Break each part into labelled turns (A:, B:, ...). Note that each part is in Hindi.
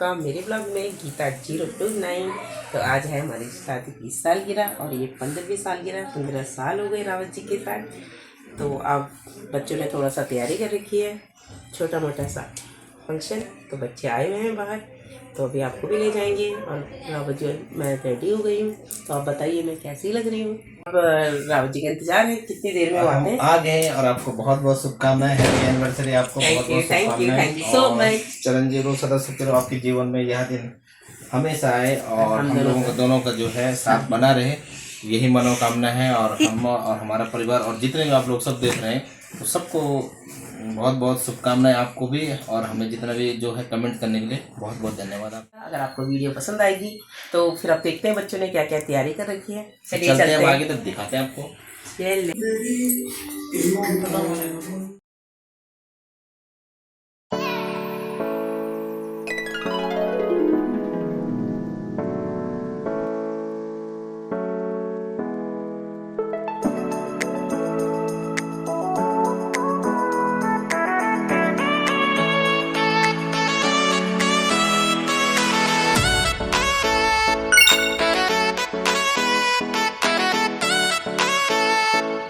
A: आपका मेरे ब्लॉग में गीता 029। तो आज है हमारी शादी की सालगिरह और ये 15वीं सालगिरह। 15 साल हो गए रावत जी के साथ। तो अब बच्चों ने थोड़ा सा तैयारी कर रखी है, छोटा मोटा सा फंक्शन। तो बच्चे आए हुए हैं बाहर, तो अभी आपको भी ले जाएंगे। और रावत जी मैं रेडी हो गई हूँ, तो आप बताइए मैं कैसी लग रही हूँ। अब रावत जी का इंतजार है, कितनी देर में आते हैं।
B: आ गए और आपको बहुत बहुत शुभकामनाएं। हैप्पी एनिवर्सरी आपको। बहुत बहुत शुभकामनाएं।
A: Thank you so much.
B: चिरंजीवी रो सदा सुखी रहो, आपके जीवन में यह दिन हमेशा आए और हम लोगों का दोनों का जो है साथ बना रहे, यही मनोकामना है। और हम और हमारा परिवार और जितने भी आप लोग सब देख रहे हैं, तो सबको बहुत बहुत शुभकामनाएं आपको भी। और हमें जितना भी जो है कमेंट करने के लिए बहुत बहुत धन्यवाद। आप
A: अगर आपको वीडियो पसंद आएगी तो फिर आप देखते हैं बच्चों ने क्या क्या तैयारी कर रखी है।
B: चलते हैं आगे, तक दिखाते हैं आपको।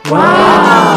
A: वाह।